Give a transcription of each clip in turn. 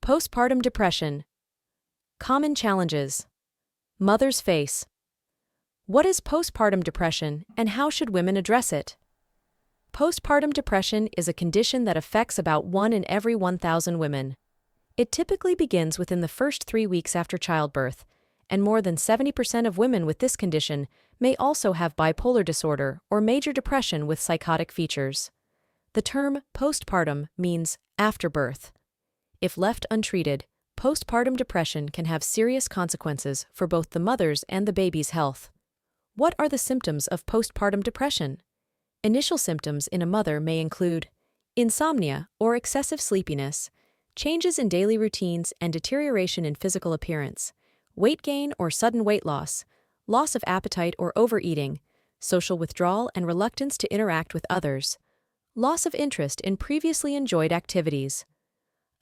Postpartum depression. Common challenges. Mothers face. What is postpartum depression and how should women address it? Postpartum depression is a condition that affects about 1 in every 1,000 women. It typically begins within the first 3 weeks after childbirth, and more than 70% of women with this condition may also have bipolar disorder or major depression with psychotic features. The term postpartum means after birth. If left untreated, postpartum depression can have serious consequences for both the mother's and the baby's health. What are the symptoms of postpartum depression? Initial symptoms in a mother may include insomnia or excessive sleepiness, changes in daily routines and deterioration in physical appearance, weight gain or sudden weight loss, loss of appetite or overeating, social withdrawal and reluctance to interact with others, loss of interest in previously enjoyed activities.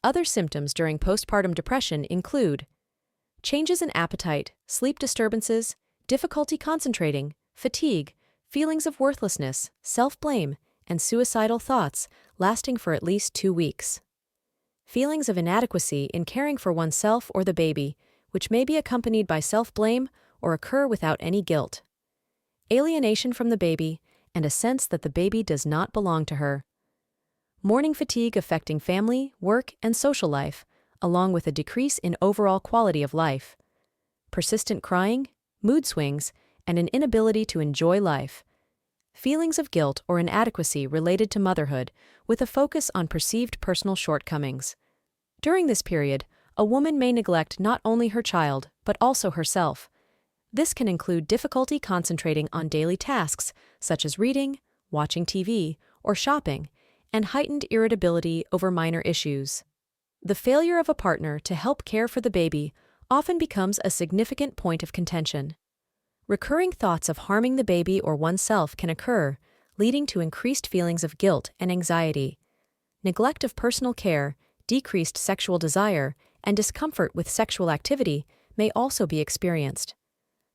Other symptoms during postpartum depression include changes in appetite, sleep disturbances, difficulty concentrating, fatigue, feelings of worthlessness, self-blame, and suicidal thoughts lasting for at least 2 weeks. Feelings of inadequacy in caring for oneself or the baby, which may be accompanied by self-blame or occur without any guilt. Alienation from the baby and a sense that the baby does not belong to her. Morning fatigue affecting family, work, and social life, along with a decrease in overall quality of life. Persistent crying, mood swings, and an inability to enjoy life. Feelings of guilt or inadequacy related to motherhood, with a focus on perceived personal shortcomings. During this period, a woman may neglect not only her child, but also herself. This can include difficulty concentrating on daily tasks, such as reading, watching TV, or shopping, and heightened irritability over minor issues. The failure of a partner to help care for the baby often becomes a significant point of contention. Recurring thoughts of harming the baby or oneself can occur, leading to increased feelings of guilt and anxiety. Neglect of personal care, decreased sexual desire, and discomfort with sexual activity may also be experienced.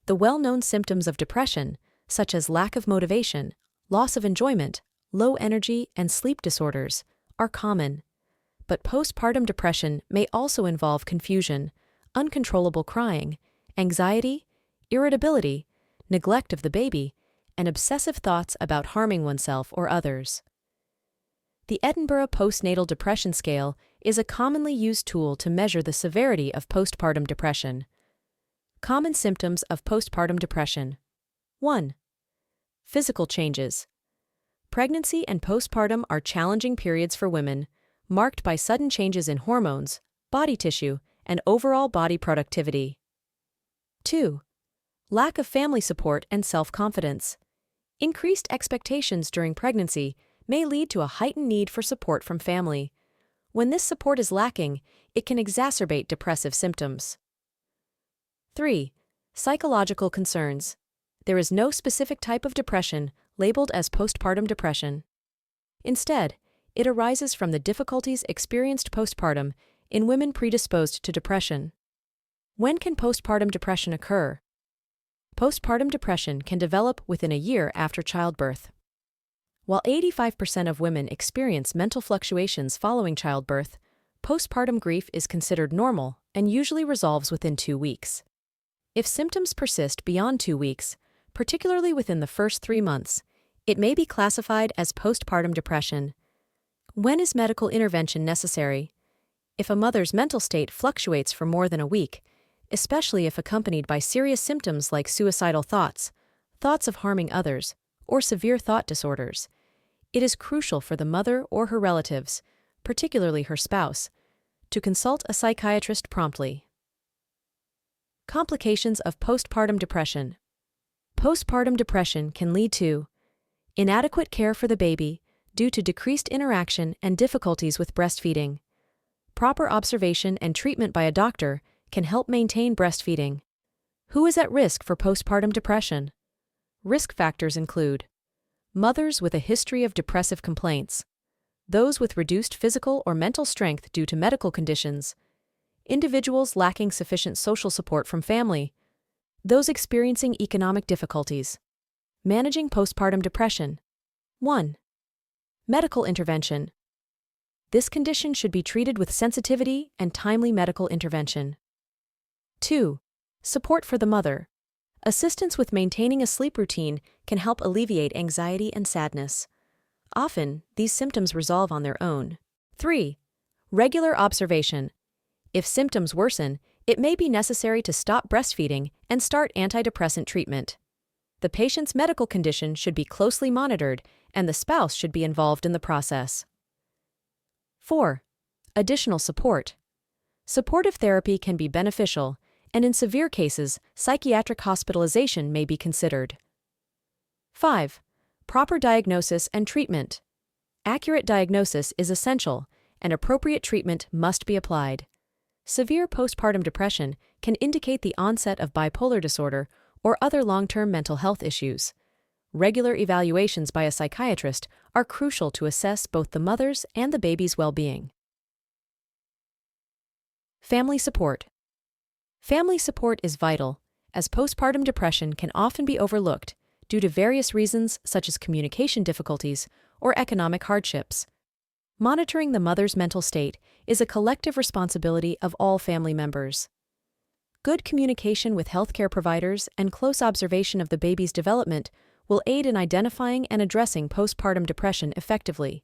The well-known symptoms of depression, such as lack of motivation, loss of enjoyment, low energy, and sleep disorders, are common. But postpartum depression may also involve confusion, uncontrollable crying, anxiety, irritability, neglect of the baby, and obsessive thoughts about harming oneself or others. The Edinburgh Postnatal Depression Scale is a commonly used tool to measure the severity of postpartum depression. Common symptoms of postpartum depression. 1. Physical changes. Pregnancy and postpartum are challenging periods for women, marked by sudden changes in hormones, body tissue, and overall body productivity. 2. Lack of family support and self-confidence. Increased expectations during pregnancy may lead to a heightened need for support from family. When this support is lacking, it can exacerbate depressive symptoms. 3. Psychological concerns. There is no specific type of depression labeled as postpartum depression. Instead, it arises from the difficulties experienced postpartum in women predisposed to depression. When can postpartum depression occur? Postpartum depression can develop within a year after childbirth. While 85% of women experience mental fluctuations following childbirth, postpartum grief is considered normal and usually resolves within 2 weeks. If symptoms persist beyond 2 weeks, particularly within the first 3 months, it may be classified as postpartum depression. When is medical intervention necessary? If a mother's mental state fluctuates for more than a week, especially if accompanied by serious symptoms like suicidal thoughts, thoughts of harming others, or severe thought disorders, it is crucial for the mother or her relatives, particularly her spouse, to consult a psychiatrist promptly. Complications of postpartum depression. Postpartum depression can lead to inadequate care for the baby due to decreased interaction and difficulties with breastfeeding. Proper observation and treatment by a doctor can help maintain breastfeeding. Who is at risk for postpartum depression? Risk factors include mothers with a history of depressive complaints, those with reduced physical or mental strength due to medical conditions, individuals lacking sufficient social support from family, those experiencing economic difficulties. Managing postpartum depression. 1. Medical intervention. This condition should be treated with sensitivity and timely medical intervention. 2. Support for the mother. Assistance with maintaining a sleep routine can help alleviate anxiety and sadness. Often, these symptoms resolve on their own. 3. Regular observation. If symptoms worsen, it may be necessary to stop breastfeeding and start antidepressant treatment. The patient's medical condition should be closely monitored, and the spouse should be involved in the process. 4. Additional support. Supportive therapy can be beneficial, and in severe cases, psychiatric hospitalization may be considered. 5. Proper diagnosis and treatment. Accurate diagnosis is essential, and appropriate treatment must be applied. Severe postpartum depression can indicate the onset of bipolar disorder or other long-term mental health issues. Regular evaluations by a psychiatrist are crucial to assess both the mother's and the baby's well-being. Family support. Family support is vital, as postpartum depression can often be overlooked due to various reasons such as communication difficulties or economic hardships. Monitoring the mother's mental state is a collective responsibility of all family members. Good communication with healthcare providers and close observation of the baby's development will aid in identifying and addressing postpartum depression effectively.